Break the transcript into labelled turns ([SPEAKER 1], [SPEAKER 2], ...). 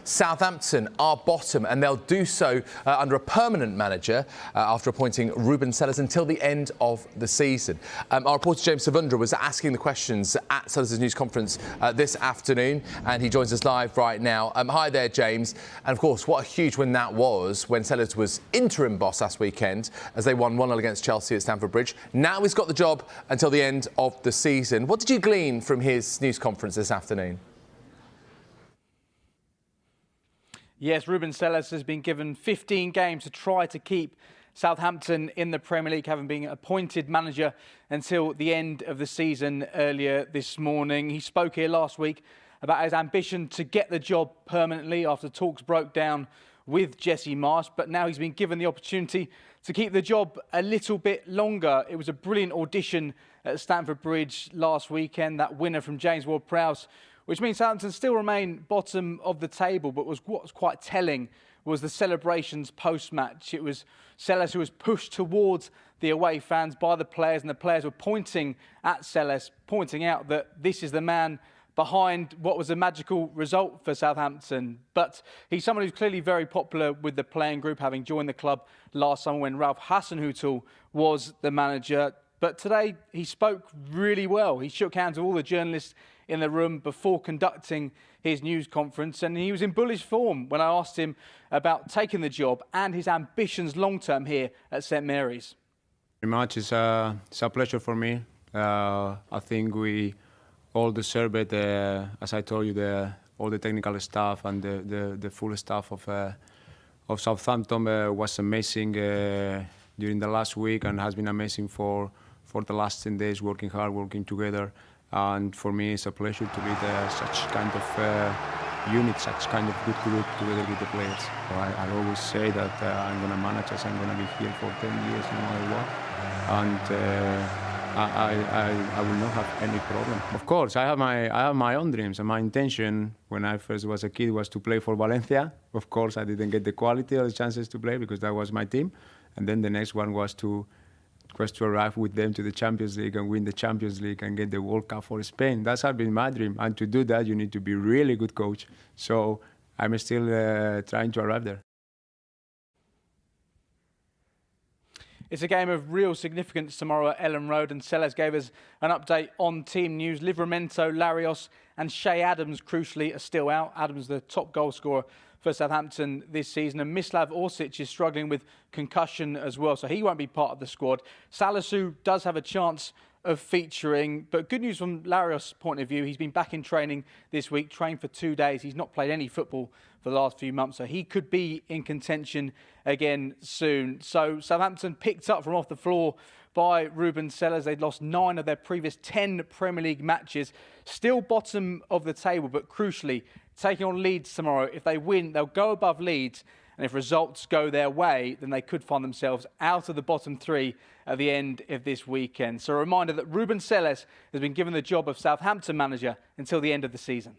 [SPEAKER 1] Southampton are bottom, and they'll do so under a permanent manager after appointing Ruben Selles until the end of the season. Our reporter James Savundra was asking the questions at Selles' news conference this afternoon, and he joins us live right now. Hi there, James. And of course, what a huge win that was when Selles was interim boss last weekend as they won 1-0 against Chelsea at Stamford Bridge. Now he's got the job until the end of the season. What did you glean from his news conference this afternoon?
[SPEAKER 2] Yes, Ruben Selles has been given 15 games to try to keep Southampton in the Premier League, having been appointed manager until the end of the season earlier this morning. He spoke here last week about his ambition to get the job permanently after talks broke down with Jesse Marsch, but now he's been given the opportunity to keep the job a little bit longer. It was a brilliant audition at Stamford Bridge last weekend, that winner from James Ward-Prowse, which means Southampton still remain bottom of the table, but what was quite telling was the celebrations post-match. It was Selles who was pushed towards the away fans by the players, and the players were pointing at Selles, pointing out that this is the man behind what was a magical result for Southampton. But he's someone who's clearly very popular with the playing group, having joined the club last summer when Ralph Hasenhüttl was the manager. But today he spoke really well. He shook hands with all the journalists in the room before conducting his news conference, and he was in bullish form when I asked him about taking the job and his ambitions long-term here at St Mary's.
[SPEAKER 3] Very much. It's a pleasure for me. I think we all deserve it. As I told you, all the technical staff and the full staff of Southampton was amazing during the last week, and has been amazing for the last 10 days, working hard, working together. And for me, it's a pleasure to lead such kind of unit, such kind of good group together with the players. So I always say that I'm going to manage us, I'm going to be here for 10 years no matter what. And I will not have any problem. Of course, I have my own dreams, and my intention when I first was a kid was to play for Valencia. Of course, I didn't get the quality or the chances to play because that was my team. And then the next one was to arrive with them to the Champions League and win the Champions League and get the World Cup for Spain. That's been my dream. And to do that, you need to be really good coach. So I'm still trying to arrive there.
[SPEAKER 2] It's a game of real significance tomorrow at Ellen Road, and Selles gave us an update on team news. Livramento, Larios and Shea Adams, crucially, are still out. Adams, the top goal scorer for Southampton this season, and Mislav Orsic is struggling with concussion as well, so he won't be part of the squad. Salisu does have a chance of featuring, but good news from Larios' point of view, he's been back in training this week, trained for 2 days. He's not played any football for the last few months, so he could be in contention again soon. So Southampton picked up from off the floor by Ruben Selles. They'd lost 9 of their previous 10 Premier League matches. Still bottom of the table, but crucially, taking on Leeds tomorrow. If they win, they'll go above Leeds. And if results go their way, then they could find themselves out of the bottom 3 at the end of this weekend. So a reminder that Ruben Selles has been given the job of Southampton manager until the end of the season.